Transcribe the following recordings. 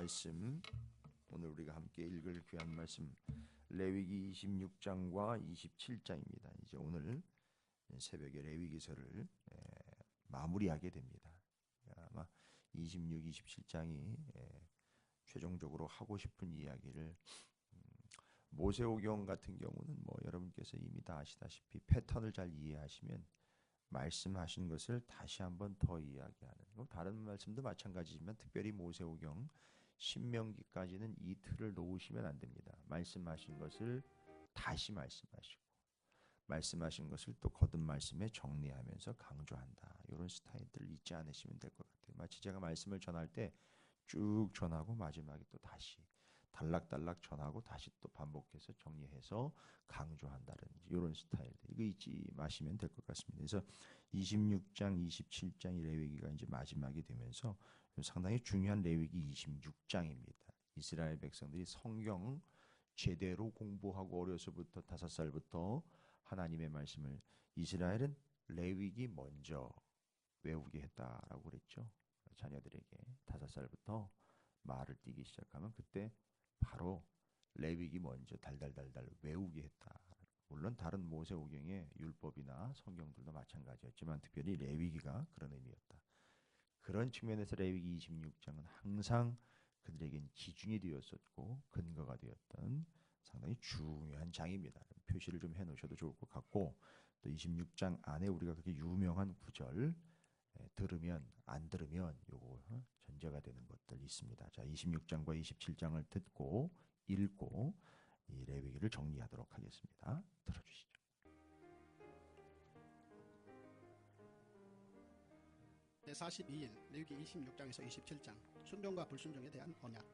말씀, 오늘 우리가 함께 읽을 귀한 말씀 레위기 26장과 27장입니다. 이제 오늘 새벽에 레위기서를 마무리하게 됩니다. 아마 26, 27장이 최종적으로 하고 싶은 이야기를 모세오경 같은 경우는 뭐 여러분께서 이미 다 아시다시피 패턴을 잘 이해하시면 말씀하신 것을 다시 한번 더 이야기하는, 다른 말씀도 마찬가지지만 특별히 모세오경 신명기까지는 이 틀을 놓으시면 안 됩니다. 말씀하신 것을 다시 말씀하시고 말씀하신 것을 또 거듭 말씀에 정리하면서 강조한다. 이런 스타일들을 잊지 않으시면 될 것 같아요. 마치 제가 말씀을 전할 때 쭉 전하고 마지막에 또 다시 단락단락 전하고 다시 또 반복해서 정리해서 강조한다는 이런 스타일들, 이거 잊지 마시면 될 것 같습니다. 그래서 26장, 27장이 레위기가 이제 마지막이 되면서 상당히 중요한 레위기 26장입니다. 이스라엘 백성들이 성경 제대로 공부하고 어려서부터 5살부터 하나님의 말씀을, 이스라엘은 레위기 먼저 외우게 했다라고 그랬죠. 자녀들에게 5살부터 말을 띄기 시작하면 그때 바로 레위기 먼저 달달달달 외우게 했다. 물론 다른 모세오경의 율법이나 성경들도 마찬가지였지만 특별히 레위기가 그런 의미였다. 그런 측면에서 레위기 26장은 항상 그들에겐 기준이 되었었고 근거가 되었던 상당히 중요한 장입니다. 표시를 좀 해놓으셔도 좋을 것 같고, 또 26장 안에 우리가 그렇게 유명한 구절 들으면 안 들으면 요거 전제가 되는 것들 있습니다. 자, 26장과 27장을 듣고 읽고 이 레위기를 정리하도록 하겠습니다. 들어주시죠. 제42일 레위기 26장에서 27장 순종과 불순종에 대한 언약.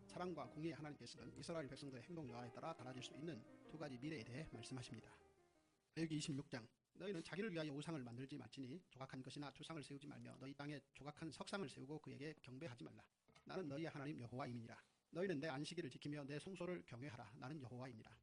사랑과 공의의 하나님께서는 이스라엘 백성들의 행동 여하에 따라 달라질 수 있는 두 가지 미래에 대해 말씀하십니다. 레위기 26장. 너희는 자기를 위하여 우상을 만들지 말지니 조각한 것이나 초상을 세우지 말며 너희 땅에 조각한 석상을 세우고 그에게 경배하지 말라. 나는 너희의 하나님 여호와임이니라. 너희는 내 안식일을 지키며 내 성소를 경외하라. 나는 여호와입니다.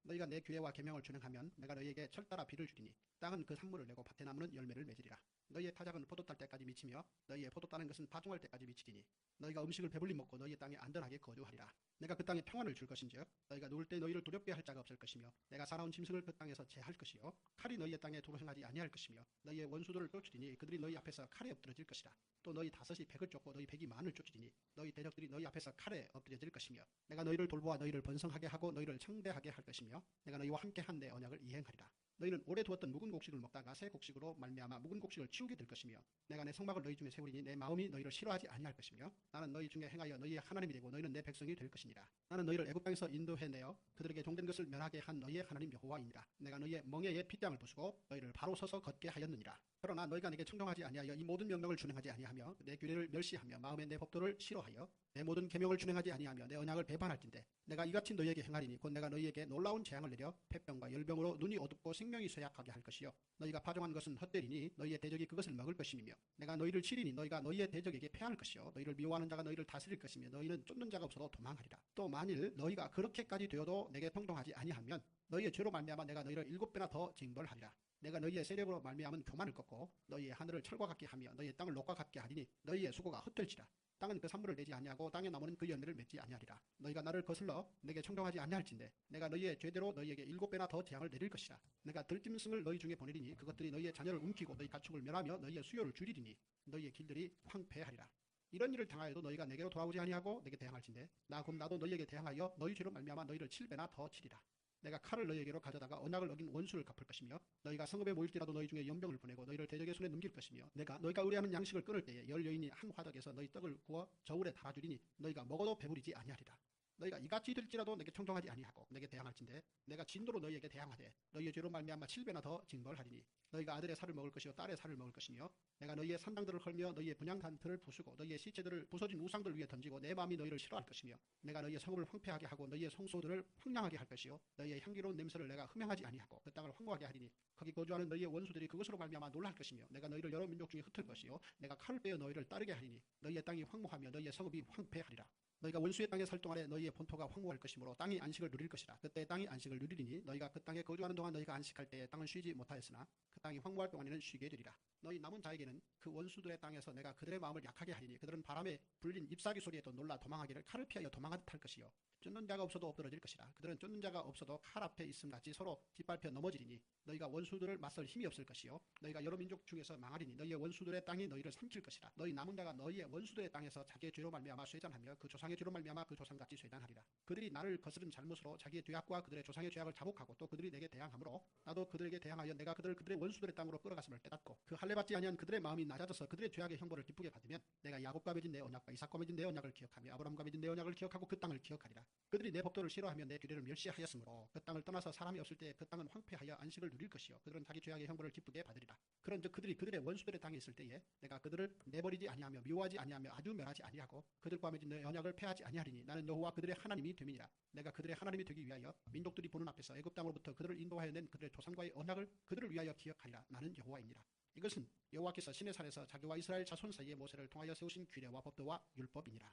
너희가 내 규례와 계명을 준행하면 내가 너희에게 철 따라 비를 주리니 땅은 그 산물을 내고 밭에 나무는 열매를 맺으리라. 너희의 타작은 포도 딸 때까지 미치며 너희의 포도 따는 것은 파종할 때까지 미치리니 너희가 음식을 배불리 먹고 너희의 땅에 안전하게 거주하리라. 내가 그 땅에 평안을 줄 것인즉 너희가 누울 때 너희를 두렵게 할 자가 없을 것이며 내가 살아온 짐승을 그 땅에서 제할 것이요 칼이 너희의 땅에 도로 행하지 아니할 것이며 너희의 원수들을 쫓으리니 그들이 너희 앞에서 칼에 엎드러질 것이라. 또 너희 다섯이 백을 쫓고 너희 백이 만을 쫓으리니 너희 대적들이 너희 앞에서 칼에 엎드려질 것이며 내가 너희를 돌보아 너희를 번성하게 하고 너희를 창대하게 할 것이며 내가 너희와 함께 한 내 언약을 이행하리라. 너희는 오래 두었던 묵은 곡식을 먹다가 새 곡식으로 말미암아 묵은 곡식을 치우게 될 것이며 내가 내 성막을 너희 중에 세우리니 내 마음이 너희를 싫어하지 아니할 것이며 나는 너희 중에 행하여 너희의 하나님이 되고 너희는 내 백성이 될 것이니라. 나는 너희를 애굽 땅에서 인도해내어 그들에게 종된 것을 면하게 한 너희의 하나님 여호와이니라. 내가 너희의 멍에에 핏장을 부수고 너희를 바로 서서 걷게 하였느니라. 그러나 너희가 내게 청종하지 아니하여 이 모든 명령을 준행하지 아니하며 내 규례를 멸시하며 마음에 내 법도를 싫어하여 내 모든 계명을 준행하지 아니하며 내 언약을 배반할진대 내가 이같이 너희에게 행하리니 곧 내가 너희에게 놀라운 재앙을 내려 폐병과 열병으로 눈이 어둡고 생명이 쇠약하게 할 것이요 너희가 파종한 것은 헛되리니 너희의 대적이 그것을 먹을 것임이며 내가 너희를 치리니 너희가 너희의 대적에게 패할 것이요 너희를 미워하는 자가 너희를 다스릴 것이며 너희는 쫓는 자가 없어도 도망하리라. 또 만일 너희가 그렇게까지 되어도 내게 평동하지 아니하면 너희의 죄로 말미암아 내가 너희를 7배나 더 징벌하리라. 내가 너희의 세력으로 말미암은 교만을 꺾고 너희의 하늘을 철과 같게 하며 너희의 땅을 녹과 같게 하리니 너희의 수고가 헛될지라. 땅은 그 산물을 내지 아니하고 땅의 나무는 그 열매를 맺지 아니하리라. 너희가 나를 거슬러 내게 청종하지 아니할진대 내가 너희의 죄대로 너희에게 7배나 더 재앙을 내릴 것이라. 내가 들짐승을 너희 중에 보내리니 그것들이 너희의 자녀를 움키고 너희 가축을 멸하며 너희의 수요를 줄이리니 너희의 길들이 황폐하리라. 이런 일을 당하여도 너희가 내게로 돌아오지 아니하고 내게 대항할진대 나 곧 나도 너희에게 대항하여 너희 죄로 말미암아 너희를 7배나 더 치리라. 내가 칼을 너희에게로 가져다가 언약을 어긴 원수를 갚을 것이며 너희가 성읍에 모일지라도 너희 중에 연병을 보내고 너희를 대적의 손에 넘길 것이며 내가 너희가 의뢰하는 양식을 끊을 때에 열 여인이 한 화덕에서 너희 떡을 구워 저울에 달아주리니 너희가 먹어도 배부리지 아니하리라. 너희가 이같이 될지라도 내게 청종하지 아니하고 내게 대항할진대 내가 진노로 너희에게 대항하되 너희의 죄로 말미암아 7배나 더 징벌하리니 너희가 아들의 살을 먹을 것이요 딸의 살을 먹을 것이며 내가 너희의 산당들을 헐며 너희의 분향단들을 부수고 너희의 시체들을 부서진 우상들 위에 던지고 내 마음이 너희를 싫어할 것이며 내가 너희의 성읍을 황폐하게 하고 너희의 성소들을 황량하게 할 것이요 너희의 향기로운 냄새를 내가 흠향하지 아니하고 그 땅을 황무하게 하리니 거기 거주하는 너희의 원수들이 그것으로 말미암아 놀랄 것이며 내가 너희를 여러 민족 중에 흩을 것이요 내가 칼을 빼어 너희를 따르게 하리니 너희의 땅이 황무하며 너희의 성읍이 황폐하리라. 너희가 원수의 땅에 살 동안에 너희의 본토가 황무할 것이므로 땅이 안식을 누릴 것이라. 그때 땅이 안식을 누리리니 너희가 그 땅에 거주하는 동안 너희가 안식할 때에 땅은 쉬지 못하였으나 그 땅이 황무할 동안에는 쉬게 되리라. 너희 남은 자에게는 그 원수들의 땅에서 내가 그들의 마음을 약하게 하리니 그들은 바람에 불린 잎사귀 소리에도 놀라 도망하기를 칼을 피하여 도망하듯 할 것이요 쫓는 자가 없어도 엎드러질 것이라. 그들은 쫓는 자가 없어도 칼 앞에 있음 같이 서로 짓밟혀 넘어지리니 너희가 원수들을 맞설 힘이 없을 것이요 너희가 여러 민족 중에서 망하리니 너희의 원수들의 땅이 너희를 삼킬 것이라. 너희 남은 자가 너희의 원수들의 땅에서 자기의 죄로 말미암아 쇠잔하며 그 조상의 죄로 말미암아 그 조상같이 쇠잔하리라. 그들이 나를 거스른 잘못으로 자기의 죄악과 그들의 조상의 죄악을 자복하고 또 그들이 내게 대항하므로 나도 그들에게 대항하여 내가 그들의 원수들의 땅으로 끌어갔음을 깨닫고 그 할례 받지 아니한 그들의 마음이 낮아져서 그들의 죄악의 형벌을 기쁘게 받으면 내가 야곱과 맺은 내 언약과 이삭과 맺은 내 언약을 기억하며 아브라함과 맺은 내 언약을 기억하고 그 땅을 기억하리라. 그들이 내 법도를 싫어하며 내 규례를 멸시하였으므로 그 땅을 떠나서 사람이 없을 때 그 땅은 황폐하여 안식을 누릴 것이요 그들은 자기 죄악의 형벌을 기쁘게 받으리라. 그런즉 그들이 그들의 원수들의 땅에 있을 때에 내가 그들을 내버리지 아니하며 미워하지 아니하며 아주 멸하지 아니하고 그들과 맺은 내 언약을 폐하지 아니하리니 나는 여호와 그들의 하나님이 됨이니라. 내가 그들의 하나님이 되기 위하여 민족들이 보는 앞에서 애굽 땅으로부터 그들을 인도하여 낸 그들의 조상과의 언약을 그들을 위하여 기억하리라. 나는 여호와입니다. 이것은 여호와께서 시내 산에서 자기와 이스라엘 자손 사이에 모세를 통하여 세우신 규례와 법도와 율법이니라.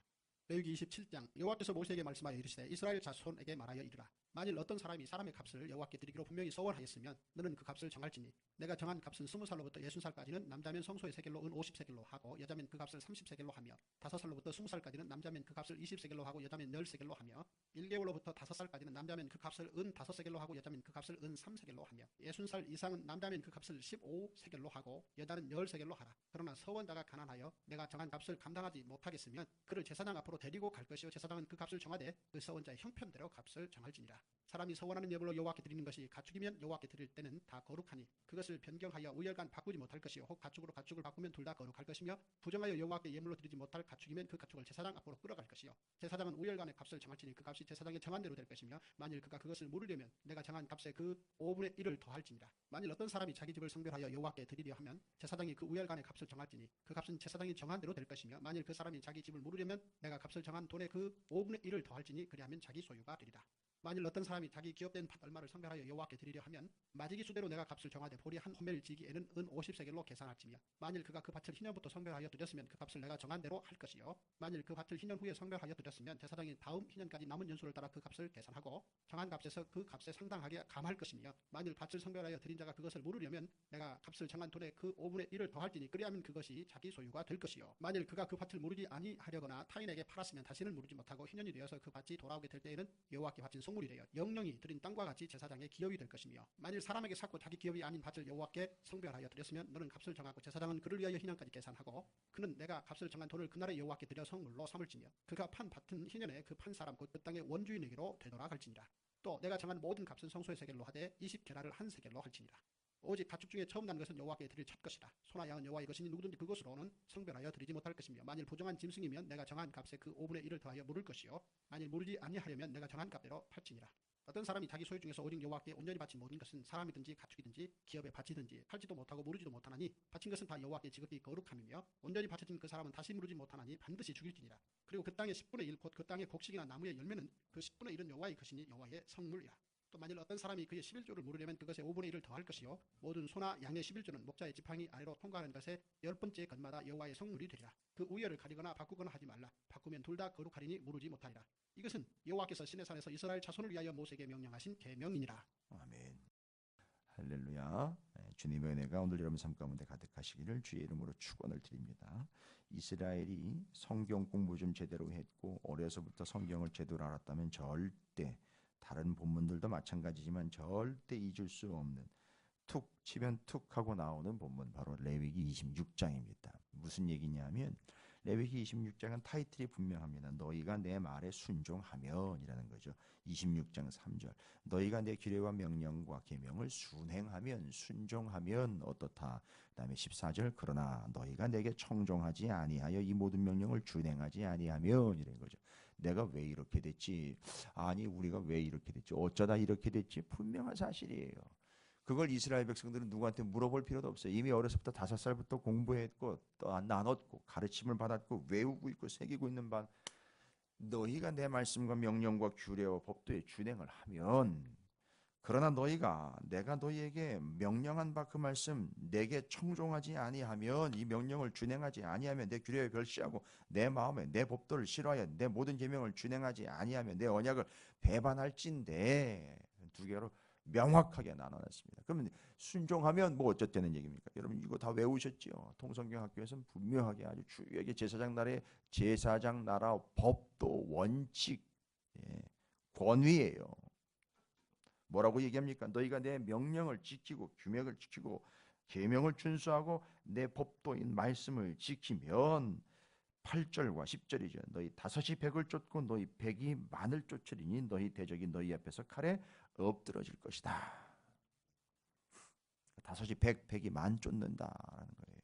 레위기 27장 여호와께서 모세에게 말씀하여 이르시되 이스라엘 자손에게 말하여 이르라. 만일 어떤 사람이 사람의 값을 여호와께 드리기로 분명히 서원하였으면 너는 그 값을 정할지니 내가 정한 값은 20살로부터 60살까지는 남자면 성소의 세겔로 은 50세겔로 하고 여자면 그 값을 30세겔로 하며 5살로부터 20살까지는 남자면 그 값을 20세겔로 하고 여자면 10세겔로 하며 1개월로부터 5살까지는 남자면 그 값을 은 5세겔로 하고 여자면 그 값을 은 3세겔로 하며 60살 이상은 남자면 그 값을 15세겔로 하고 여자는 10세겔로 하라. 그러나 서원자가 가난하여 내가 정한 값을 감당하지 못하겠으면 그를 제사장 앞으로 데리고 갈 것이요 제사장은 그 값을 정하되 그 서원자의 형편대로 값을 정할지니라. 사람이 서원하는 예물로 여호와께 드리는 것이 가축이면 여호와께 드릴 때는 다 거룩하니 그것을 변경하여 우열간 바꾸지 못할 것이요 혹 가축으로 가축을 바꾸면 둘 다 거룩할 것이며 부정하여 여호와께 예물로 드리지 못할 가축이면 그 가축을 제사장 앞으로 끌어갈 것이요 제사장은 우열간의 값을 정할지니 그 값이 제사장의 정한 대로 될 것이며 만일 그가 그것을 모르려면 내가 정한 값에 그 5분의 1을 더할지니라. 만일 어떤 사람이 자기 집을 성별하여 여호와께 드리려 하면 제사장이 그 우열간의 값을 정할지니 그 값은 제사장이 정한 대로 될 것이며 만일 그 사람이 자기 집을 모르려면 내가 값을 정한 돈의 그 5분의 1을 더할지니 그리하면 자기 소유가 되리라. 만일 어떤 사람이 자기 기업된 밭 얼마를 성별하여 여호와께 드리려 하면 마지기 수대로 내가 값을 정하되 보리 한 호멜 지기에는 은 50세겔로 계산할지며 만일 그가 그 밭을 희년부터 성별하여 드렸으면 그 값을 내가 정한 대로 할 것이요 만일 그 밭을 희년 후에 성별하여 드렸으면 제사장이 다음 희년까지 남은 연수를 따라 그 값을 계산하고 정한 값에서 그 값에 상당하게 감할 것이며 만일 밭을 성별하여 드린 자가 그것을 모르려면 내가 값을 정한 돈의 그 5분의 1을 더할지니 그리하면 그것이 자기 소유가 될 것이요 만일 그가 그 밭을 모르지 아니하려거나 타인에게 팔았으면 다시는 모르지 못하고 희년이 되어서 그 밭이 돌아오게 될 때에는 여호와께 바친 성물이 되어 영영이 드린 땅과 같이 제사장의 기업이 될 것이며 만일 사람에게 샀고 자기 기업이 아닌 밭을 여호와께 성별하여 드렸으면 너는 값을 정하고 제사장은 그를 위하여 희년까지 계산하고 그는 내가 값을 정한 돈을 그날에 여호와께 드려 성물로 삼을지며 그가 판 밭은 희년에 그 판 사람 곧 그 땅의 원주인에게로 되돌아갈지니라. 또 내가 정한 모든 값은 성소의 세겔로 하되 20게라를 한 세겔로 할지니라. 오직 가축 중에 처음 난 것은 여호와께 드릴 첫 것이다. 소나 양은 여호와의 것이니 누구든지 그것으로는 성별하여 드리지 못할 것이며 만일 부정한 짐승이면 내가 정한 값에 그 5분의 1을 더하여 물을 것이요 만일 물지 아니하려면 내가 정한 값대로 팔지니라. 어떤 사람이 자기 소유 중에서 오직 여호와께 온전히 바친 모든 것은 사람이든지 가축이든지 기업에 바치든지 팔지도 못하고 무르지도 못하나니 바친 것은 다 여호와께 지극히 거룩함이며 온전히 바쳐진 그 사람은 다시 무르지 못하나니 반드시 죽일지니라. 그리고 그 땅의 10분의 1 곧 그 땅의 곡식이나 나무의 열매는 그 10분의 1은 여호와의 것이니 여호와의 성물이라. 또 만일 어떤 사람이 그의 11조를 물으려면 그것의 5분의 1을 더할 것이요 모든 소나 양의 11조는 목자의 지팡이 아래로 통과하는 것의 10번째 건마다 여호와의 성물이 되리라. 그 우열을 가리거나 바꾸거나 하지 말라. 바꾸면 둘 다 거룩하리니 무르지 못하리라. 이것은 여호와께서 시내산에서 이스라엘 자손을 위하여 모세에게 명령하신 계명이니라. 아멘. 할렐루야. 주님의 은혜가 오늘 여러분 삶 가운데 가득하시기를 주의 이름으로 축원을 드립니다. 이스라엘이 성경 공부 좀 제대로 했고 어려서부터 성경을 제대로 알았다면 절대 다른 본문들도 마찬가지지만 절대 잊을 수 없는 툭 치면 툭 하고 나오는 본문 바로 레위기 26장입니다. 무슨 얘기냐면 레위기 26장은 타이틀이 분명합니다. 너희가 내 말에 순종하면 이라는 거죠. 26장 3절 너희가 내 규례와 명령과 계명을 순행하면 순종하면 어떻다. 그 다음에 14절 그러나 너희가 내게 청종하지 아니하여 이 모든 명령을 준행하지 아니하면 이런 거죠. 내가 왜 이렇게 됐지? 아니 우리가 왜 이렇게 됐지? 어쩌다 이렇게 됐지? 분명한 사실이에요. 그걸 이스라엘 백성들은 누구한테 물어볼 필요도 없어요. 이미 어려서부터 5살부터 공부했고 또 나눴고 가르침을 받았고 외우고 있고 새기고 있는 바 너희가 내 말씀과 명령과 규례와 법도에 준행을 하면 그러나 너희가 내가 너희에게 명령한 바 그 말씀 내게 청종하지 아니하면 이 명령을 준행하지 아니하면 내 규례에 별시하고 내 마음에 내 법도를 싫어하여 내 모든 계명을 준행하지 아니하면 내 언약을 배반할진대 두 개로 명확하게 나눠놨습니다. 그러면 순종하면 뭐 어쨌다는 얘기입니까? 여러분 이거 다 외우셨죠? 통성경 학교에서는 분명하게 아주 주요하게 제사장 나라 법도 원칙, 예, 권위예요. 뭐라고 얘기합니까? 너희가 내 명령을 지키고 규명을 지키고 계명을 준수하고 내 법도인 말씀을 지키면 8절과 10절이죠. 너희 다섯이 백을 쫓고 너희 백이 만을 쫓으리니 너희 대적이 너희 앞에서 칼에 엎드러질 것이다. 다섯이 백이 만 쫓는다라는 거예요.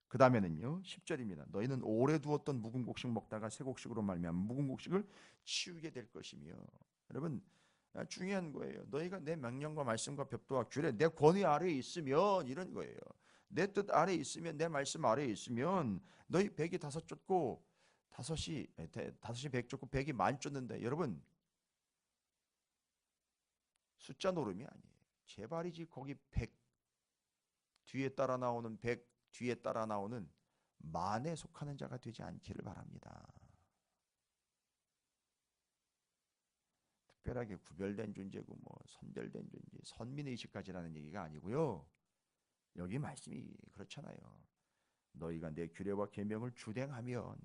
그 다음에는요 10절입니다. 너희는 오래 두었던 묵은 곡식 먹다가 새 곡식으로 말미암아 묵은 곡식을 치우게 될 것이며. 여러분 중요한 거예요. 너희가 내 명령과 말씀과 법도와 규례 내 권위 아래에 있으면 이런 거예요. 내 뜻 아래에 있으면 내 말씀 아래에 있으면 너희 백이 다섯 쫓고 다섯이 백 쫓고 백이 만 쫓는다. 여러분 숫자 노름이 아니에요. 제발이지 거기 백 뒤에 따라 나오는 백 뒤에 따라 나오는 만에 속하는 자가 되지 않기를 바랍니다. 특별하게 구별된 존재고 뭐 선별된 존재, 선민의식까지라는 얘기가 아니고요. 여기 말씀이 그렇잖아요. 너희가 내 규례와 계명을 주행하면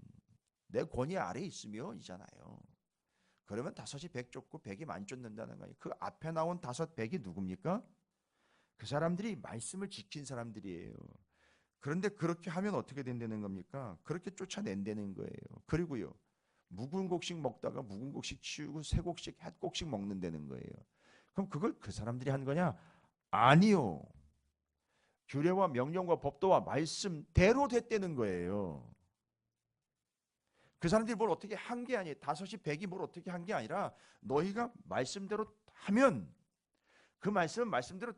내 권위 아래에 있으면 이잖아요. 그러면 다섯이 백 쫓고 백이 만 쫓는다는 거예요. 그 앞에 나온 다섯 백이 누굽니까? 그 사람들이 말씀을 지킨 사람들이에요. 그런데 그렇게 하면 어떻게 된다는 겁니까? 그렇게 쫓아낸다는 거예요. 그리고요. 묵은 곡식 먹다가 묵은 곡식 치우고 새 곡식, 햇 곡식 먹는다는 거예요. 그럼 그걸 그 사람들이 한 거냐? 아니요. 규례와 명령과 법도와 말씀대로 됐다는 거예요. 그 사람들이 뭘 어떻게 한 게 아니에요. 다섯이 백이 뭘 어떻게 한 게 아니라 너희가 말씀대로 하면 그 말씀은 말씀대로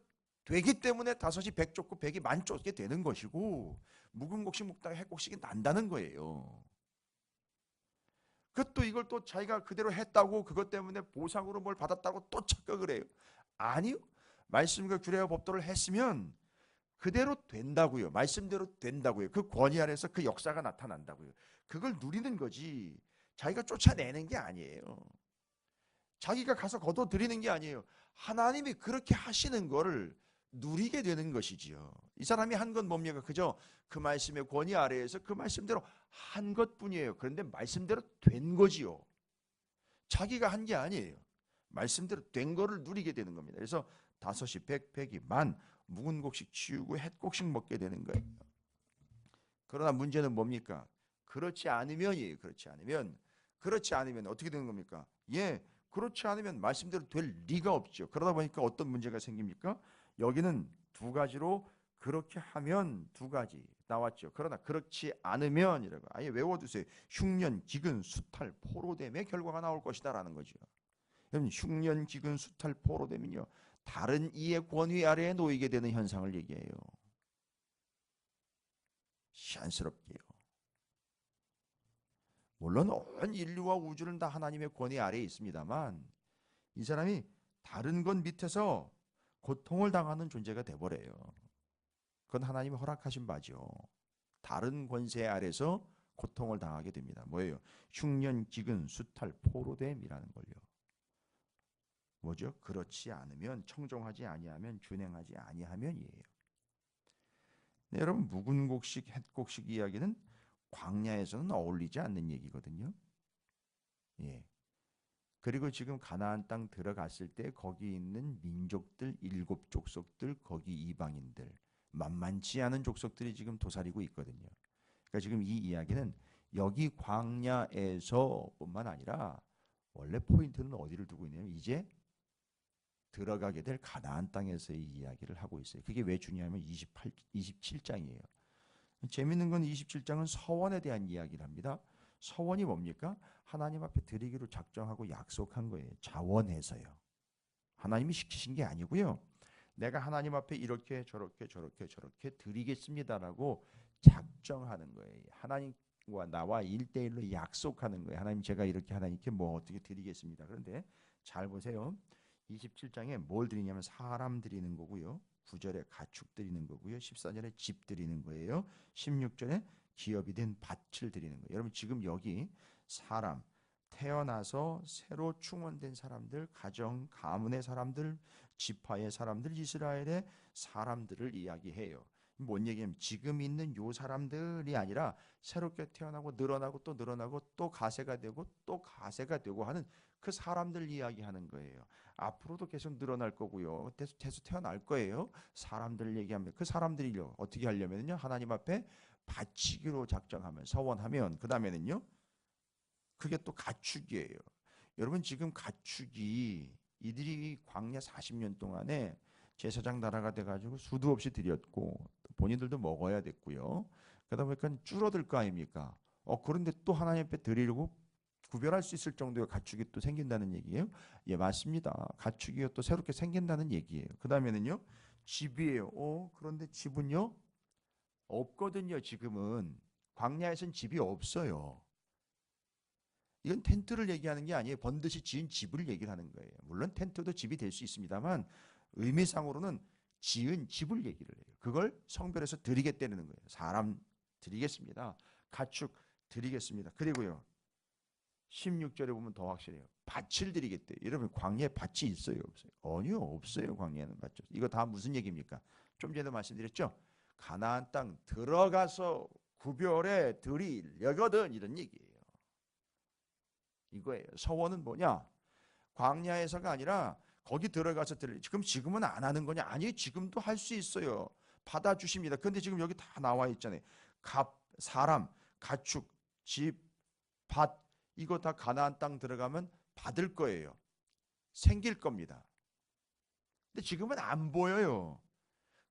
되기 때문에 다섯이 백 쫓고 백이 만 쫓게 되는 것이고 묵은 곡식 먹다가 햇 곡식이 난다는 거예요. 그것도 이걸 또 자기가 그대로 했다고 그것 때문에 보상으로 뭘 받았다고 또 착각을 해요. 아니요. 말씀과 규례와 법도를 했으면 그대로 된다고요. 말씀대로 된다고요. 그 권위 안에서 그 역사가 나타난다고요. 그걸 누리는 거지 자기가 쫓아내는 게 아니에요. 자기가 가서 거둬들이는 게 아니에요. 하나님이 그렇게 하시는 거를 누리게 되는 것이지요. 이 사람이 한 건 뭡니까? 그저 그 말씀의 권위 아래에서 그 말씀대로 한 것뿐이에요. 그런데 말씀대로 된 거지요. 자기가 한 게 아니에요. 말씀대로 된 거를 누리게 되는 겁니다. 그래서 다섯이 백, 백이 만, 묵은 곡식 치우고 햇 곡식 먹게 되는 거예요. 그러나 문제는 뭡니까? 그렇지 않으면이에요. 그렇지 않으면 어떻게 되는 겁니까? 그렇지 않으면 말씀대로 될 리가 없죠. 그러다 보니까 어떤 문제가 생깁니까? 여기는 두 가지로 그렇게 하면 두 가지 나왔죠. 그러나 그렇지 않으면이라고 아예 외워두세요. 흉년, 기근, 수탈, 포로됨의 결과가 나올 것이다라는 거죠. 여러분 흉년, 기근, 수탈, 포로됨은요. 다른 이의 권위 아래에 놓이게 되는 현상을 얘기해요. 시한스럽게요. 물론 온 인류와 우주는 다 하나님의 권위 아래에 있습니다만 이 사람이 다른 것 밑에서 고통을 당하는 존재가 돼버려요. 그건 하나님이 허락하신 바죠. 다른 권세 아래서 고통을 당하게 됩니다. 뭐예요? 흉년, 기근, 수탈, 포로됨이라는 걸요. 뭐죠? 그렇지 않으면, 청종하지 아니하면, 준행하지 아니하면이에요. 네, 여러분 묵은 곡식, 햇 곡식 이야기는 광야에서는 어울리지 않는 얘기거든요. 그리고 지금 가나안 땅 들어갔을 때 거기 있는 민족들, 일곱 족속들, 거기 이방인들 만만치 않은 족속들이 지금 도사리고 있거든요. 그러니까 지금 이 이야기는 여기 광야에서뿐만 아니라 원래 포인트는 어디를 두고 있냐면 이제 들어가게 될 가나안 땅에서의 이야기를 하고 있어요. 그게 왜 중요하면 27장이에요. 재밌는 건 27장은 서원에 대한 이야기를 합니다. 서원이 뭡니까? 하나님 앞에 드리기로 작정하고 약속한 거예요. 자원해서요. 하나님이 시키신 게 아니고요. 내가 하나님 앞에 이렇게 저렇게 드리겠습니다라고 작정하는 거예요. 하나님과 나와 1대1로 약속하는 거예요. 하나님 제가 이렇게 하나님께 뭐 어떻게 드리겠습니다. 그런데 잘 보세요. 27장에 뭘 드리냐면 사람 드리는 거고요. 9절에 가축 드리는 거고요. 14절에 집 드리는 거예요. 16절에 기업이 된 밭을 드리는 거예요. 여러분 지금 여기 사람, 태어나서 새로 충원된 사람들, 가정, 가문의 사람들, 지파의 사람들, 이스라엘의 사람들을 이야기해요. 뭔 얘기냐면 지금 있는 요 사람들이 아니라 새롭게 태어나고 늘어나고 또 늘어나고 또 가세가 되고 또 가세가 되고 하는 그 사람들 이야기하는 거예요. 앞으로도 계속 늘어날 거고요. 계속 태어날 거예요. 사람들 얘기하면 그 사람들이요 어떻게 하려면요 하나님 앞에 바치기로 작정하면 서원하면 그 다음에는요 그게 또 가축이에요. 여러분 지금 가축이 이들이 광야 40년 동안에 제사장 나라가 돼가지고 수도 없이 드렸고 본인들도 먹어야 됐고요. 그러다 보니까 줄어들 거 아닙니까? 그런데 또 하나님 앞에 드리려고 구별할 수 있을 정도의 가축이 또 생긴다는 얘기예요. 예, 맞습니다. 가축이 또 새롭게 생긴다는 얘기예요. 그 다음에는요 집이에요. 그런데 집은요 없거든요. 지금은 광야에선 집이 없어요. 이건 텐트를 얘기하는 게 아니에요. 번듯이 지은 집을 얘기를 하는 거예요. 물론 텐트도 집이 될 수 있습니다만 의미상으로는 지은 집을 얘기를 해요. 그걸 성별에서 드리겠다는 거예요. 사람 드리겠습니다. 가축 드리겠습니다. 그리고요 16절에 보면 더 확실해요. 밭을 드리겠대요. 여러분 광야에 밭이 있어요? 없어요? 아니요 없어요. 광야에는 밭이. 이거 다 무슨 얘기입니까? 좀 전에도 말씀드렸죠. 가나안 땅 들어가서 구별해 드리려거든 이런 얘기예요. 이거예요. 서원은 뭐냐? 광야에서가 아니라 거기 들어가서 지금은 안 하는 거냐? 아니 지금도 할 수 있어요. 받아주십니다. 근데 지금 여기 다 나와 있잖아요. 사람, 가축, 집, 밭 이거 다 가나안 땅 들어가면 받을 거예요. 생길 겁니다. 근데 지금은 안 보여요.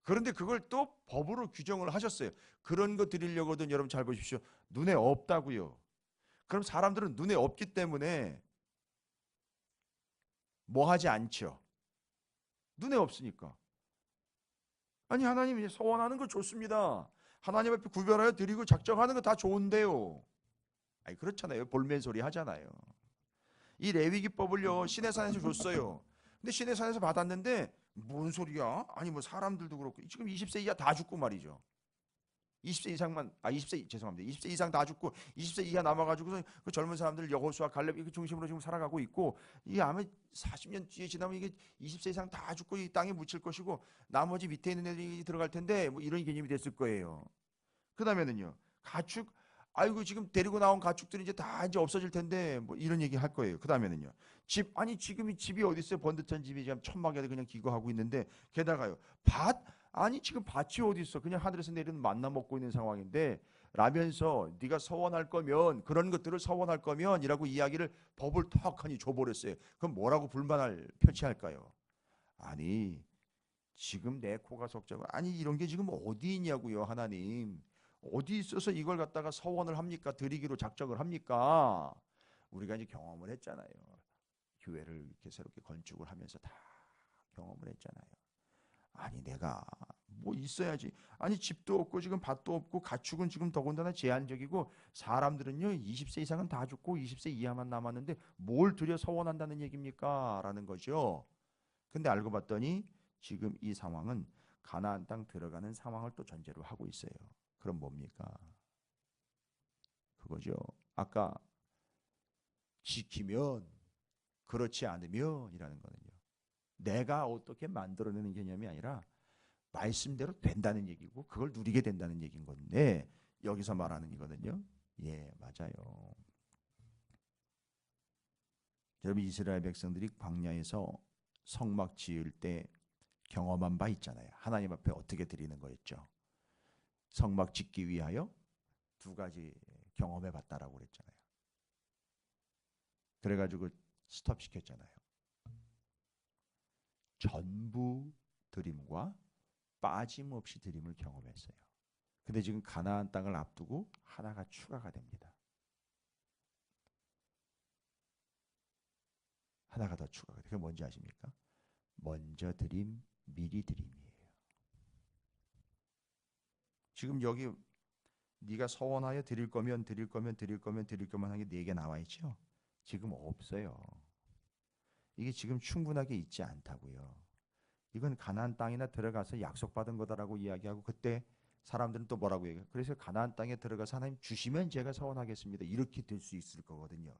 그런데 그걸 또 법으로 규정을 하셨어요. 그런 거 드리려거든 여러분 잘 보십시오. 눈에 없다고요. 그럼 사람들은 눈에 없기 때문에 뭐 하지 않죠. 눈에 없으니까. 아니 하나님이 서원하는 거 좋습니다. 하나님 앞에 구별하여 드리고 작정하는 거 다 좋은데요. 아니 그렇잖아요. 볼멘 소리 하잖아요. 이 레위기법을요 시내산에서 줬어요. 근데 시내산에서 받았는데 뭔 소리야? 아니 뭐 사람들도 그렇고 지금 20세 이하 다 죽고 말이죠. 20세 이상만 20세 죄송합니다. 20세 이상 다 죽고 20세 이하 남아가지고서 그 젊은 사람들 여호수아 갈렙 이거 중심으로 지금 살아가고 있고 이 아마 40년 뒤에 지나면 이게 20세 이상 다 죽고 이 땅에 묻힐 것이고 나머지 밑에 있는 애들이 들어갈 텐데 뭐 이런 개념이 됐을 거예요. 그 다음에는요 가축 아이고 지금 데리고 나온 가축들이 이제 다 이제 없어질 텐데 뭐 이런 얘기 할 거예요. 그 다음에는요 집 아니 지금 이 집이 어디 있어요? 번듯한 집이 지금 천막에 그냥 기거하고 있는데 게다가요 밭 아니 지금 밭이 어디 있어? 그냥 하늘에서 내리는 만나 먹고 있는 상황인데 라면서 네가 서원할 거면 그런 것들을 서원할 거면이라고 이야기를 법을 턱하니 줘버렸어요. 그럼 뭐라고 불만을 표치할까요? 아니 지금 내 코가 석자고 아니 이런 게 지금 어디 있냐고요. 하나님 어디 있어서 이걸 갖다가 서원을 합니까? 드리기로 작정을 합니까? 우리가 이제 경험을 했잖아요. 교회를 이렇게 새롭게 건축을 하면서 다 경험을 했잖아요. 아니 내가 뭐 있어야지. 아니 집도 없고 지금 밭도 없고 가축은 지금 더군다나 제한적이고 사람들은요 20세 이상은 다 죽고 20세 이하만 남았는데 뭘 들여 서원한다는 얘기입니까? 라는 거죠. 근데 알고 봤더니 지금 이 상황은 가나안 땅 들어가는 상황을 또 전제로 하고 있어요. 그럼 뭡니까? 그거죠. 아까 지키면 그렇지 않으면 이라는 거는요. 내가 어떻게 만들어내는 개념이 아니라 말씀대로 된다는 얘기고 그걸 누리게 된다는 얘기인 건데 여기서 말하는 이거든요. 예, 맞아요. 여러분 이스라엘 백성들이 광야에서 성막 지을 때 경험한 바 있잖아요. 하나님 앞에 어떻게 드리는 거였죠. 성막 짓기 위하여 두 가지 경험해 봤다라고 그랬잖아요. 그래가지고 스톱 시켰잖아요. 전부 드림과 빠짐없이 드림을 경험했어요. 근데 지금 가나안 땅을 앞두고 하나가 추가가 됩니다. 하나가 더 추가가 돼요. 그게 뭔지 아십니까? 먼저 드림, 미리 드림이에요. 지금 여기 네가 서원하여 드릴 거면 하는 게 4개 나와 있죠? 지금 없어요. 이게 지금 충분하게 있지 않다고요. 이건 가나안 땅이나 들어가서 약속받은 거다라고 이야기하고 그때 사람들은 또 뭐라고 얘기해요? 그래서 가나안 땅에 들어가서 하나님 주시면 제가 서원하겠습니다. 이렇게 될 수 있을 거거든요.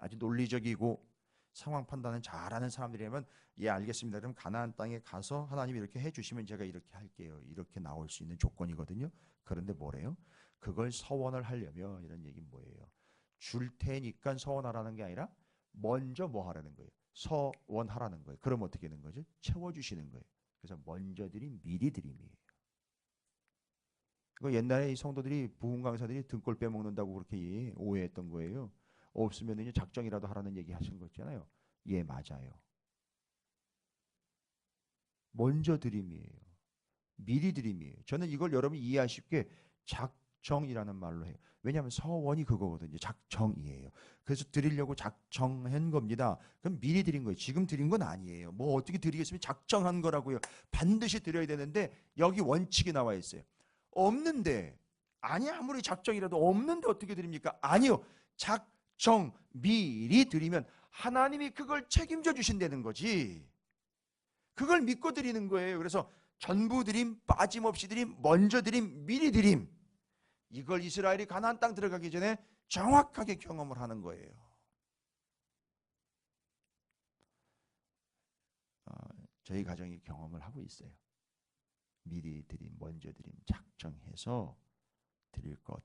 아주 논리적이고 상황 판단을 잘하는 사람들이라면 예 알겠습니다. 그럼 가나안 땅에 가서 하나님이 이렇게 해주시면 제가 이렇게 할게요. 이렇게 나올 수 있는 조건이거든요. 그런데 뭐래요? 그걸 서원을 하려면 이런 얘기는 뭐예요? 줄 테니까 서원하라는 게 아니라 먼저 뭐 하라는 거예요? 서원하라는 거예요. 그럼 어떻게 되는 거죠? 채워주시는 거예요. 그래서 먼저 드림 미리 드림이에요. 그 옛날에 이 성도들이 부흥 강사들이 등골 빼먹는다고 그렇게 오해했던 거예요. 없으면 이제 작정이라도 하라는 얘기 하신 거 있잖아요. 예, 맞아요. 먼저 드림이에요. 미리 드림이에요. 저는 이걸 여러분이 이해하기 쉽게 작정이라는 말로 해요. 왜냐하면 서원이 그거거든요. 작정이에요. 그래서 드리려고 작정한 겁니다. 그럼 미리 드린 거예요. 지금 드린 건 아니에요. 뭐 어떻게 드리겠으면 작정한 거라고요. 반드시 드려야 되는데 여기 원칙이 나와 있어요. 없는데 아니 아무리 작정이라도 없는데 어떻게 드립니까? 아니요. 작정 미리 드리면 하나님이 그걸 책임져 주신다는 거지. 그걸 믿고 드리는 거예요. 그래서 전부 드림, 빠짐없이 드림, 먼저 드림, 미리 드림. 이걸 이스라엘이 가나안 땅 들어가기 전에 정확하게 경험을 하는 거예요. 저희 가정이 경험을 하고 있어요. 미리 드림, 먼저 드림, 작정해서 드릴 것.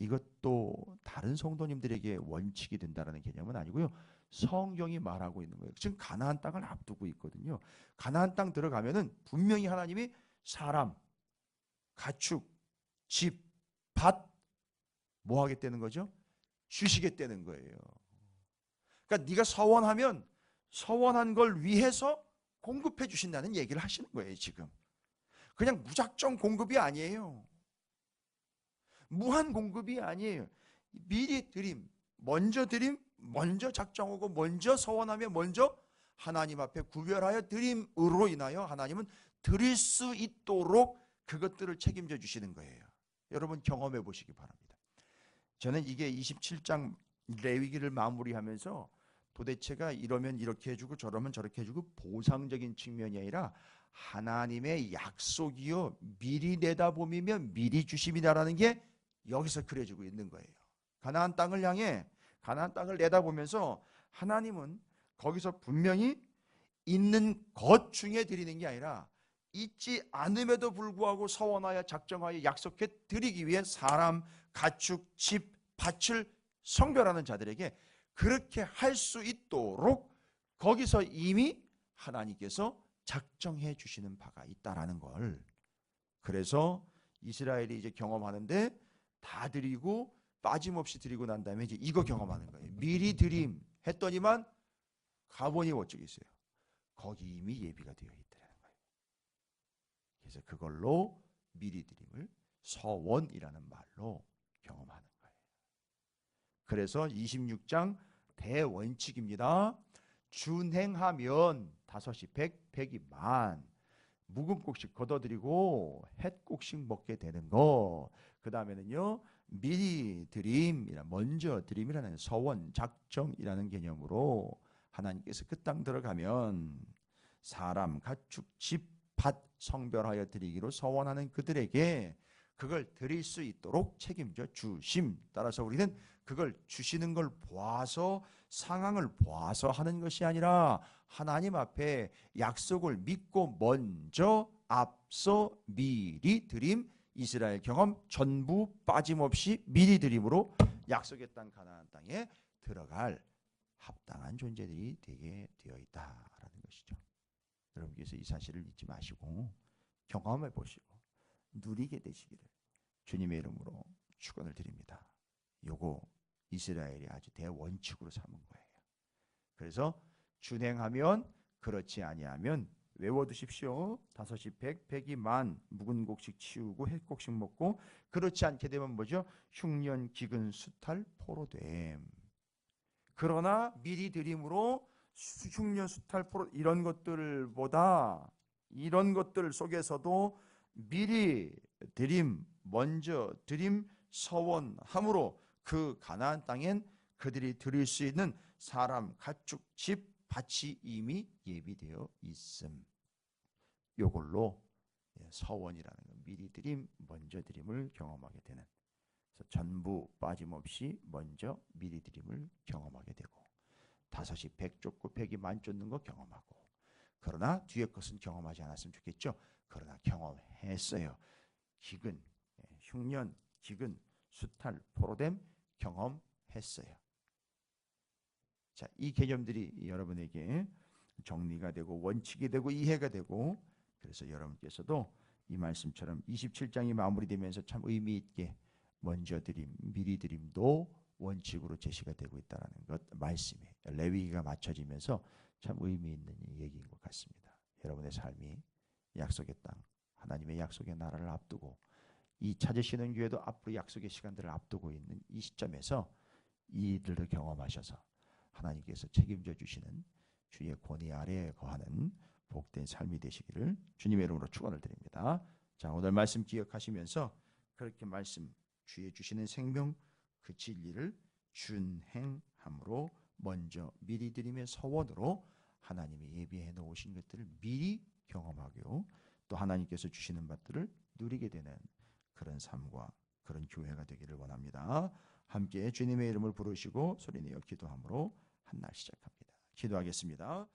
이것도 다른 성도님들에게 원칙이 된다는 개념은 아니고요. 성경이 말하고 있는 거예요. 지금 가나안 땅을 앞두고 있거든요. 가나안 땅 들어가면은 분명히 하나님이 사람, 가축, 집, 밭 뭐 하겠다는 거죠? 주시겠다는 거예요. 그러니까 네가 서원하면 서원한 걸 위해서 공급해 주신다는 얘기를 하시는 거예요, 지금. 그냥 무작정 공급이 아니에요. 무한 공급이 아니에요. 미리 드림, 먼저 작정하고 먼저 서원하며 먼저 하나님 앞에 구별하여 드림으로 인하여 하나님은 드릴 수 있도록 그것들을 책임져 주시는 거예요. 여러분 경험해 보시기 바랍니다. 저는 이게 27장 레위기를 마무리하면서 도대체가 이러면 이렇게 해주고 저러면 저렇게 해주고 보상적인 측면이 아니라 하나님의 약속이요 미리 내다보면 미리 주심이다라는 게 여기서 그려지고 있는 거예요. 가나안 땅을 향해 가나안 땅을 내다보면서 하나님은 거기서 분명히 있는 것 중에 드리는 게 아니라 있지 않음에도 불구하고 서원하여 작정하여 약속해 드리기 위해 사람, 가축, 집, 밭을 성별하는 자들에게 그렇게 할 수 있도록 거기서 이미 하나님께서 작정해 주시는 바가 있다라는 걸. 그래서 이스라엘이 이제 경험하는데 다 드리고 빠짐없이 드리고 난 다음에 이제 이거 경험하는 거예요. 미리 드림 했더니만 가보니 어쩌겠어요. 있어요. 거기 이미 예비가 되어 있다는 거예요. 그래서 그걸로 미리 드림을 서원이라는 말로 경험하는 거예요. 그래서 26장 대원칙입니다. 준행하면 다섯이 백, 백이 만. 묵은 곡식 걷어들이고 햇 곡식 먹게 되는 거. 그 다음에는요 미리 드림이라 먼저 드림이라는 서원 작정이라는 개념으로 하나님께서 그 땅 들어가면 사람 가축 집 밭 성별하여 드리기로 서원하는 그들에게 그걸 드릴 수 있도록 책임져 주심. 따라서 우리는 그걸 주시는 걸 보아서 상황을 보아서 하는 것이 아니라 하나님 앞에 약속을 믿고 먼저 앞서 미리 드림 이스라엘 경험 전부 빠짐없이 미리 드림으로 약속의 땅 가나안 땅에 들어갈 합당한 존재들이 되게 되어 있다라는 것이죠. 여러분께서 이 사실을 잊지 마시고 경험해 보시고 누리게 되시기를 주님의 이름으로 축원을 드립니다. 요거 이스라엘이 아주 대원칙으로 삼은 거예요. 그래서 준행하면 그렇지 아니하면 외워두십시오. 다섯이 백, 백이 만. 묵은 곡식 치우고 햇 곡식 먹고 그렇지 않게 되면 뭐죠? 흉년, 기근, 수탈, 포로됨. 그러나 미리 드림으로 흉년, 수탈, 포로 이런 것들보다 이런 것들 속에서도 미리 드림, 먼저 드림, 서원함으로 그 가나안 땅엔 그들이 드릴 수 있는 사람, 가축, 집, 밭이 이미 예비되어 있음. 요걸로 서원이라는 거, 미리 드림, 먼저 드림을 경험하게 되는. 그래서 전부 빠짐없이 먼저 미리 드림을 경험하게 되고 5이 100 쫓고 100이 만 쫓는 거 경험하고, 그러나 뒤에 것은 경험하지 않았으면 좋겠죠. 그러나 경험했어요. 기근, 흉년, 기근, 수탈, 포로됨 경험했어요. 자, 이 개념들이 여러분에게 정리가 되고 원칙이 되고 이해가 되고, 그래서 여러분께서도 이 말씀처럼 27장이 마무리되면서 참 의미 있게 먼저 드림, 미리 드림도 원칙으로 제시가 되고 있다는 것, 말씀이 레위기가 맞춰지면서 참 의미 있는 얘기인 것 같습니다. 여러분의 삶이 약속의 땅, 하나님의 약속의 나라를 앞두고 이 찾으시는 교회도 앞으로 약속의 시간들을 앞두고 있는 이 시점에서 이들을 경험하셔서 하나님께서 책임져 주시는 주의 권위 아래에 거하는 복된 삶이 되시기를 주님의 이름으로 축원을 드립니다. 자, 오늘 말씀 기억하시면서 그렇게 말씀 주의 주시는 생명 그 진리를 준행함으로 먼저 미리 드림의 서원으로 하나님이 예비해 놓으신 것들을 미리 경험하고 또 하나님께서 주시는 것들을 누리게 되는 그런 삶과 그런 교회가 되기를 원합니다. 함께 주님의 이름을 부르시고 소리내어 기도함으로 한 날 시작합니다. 기도하겠습니다.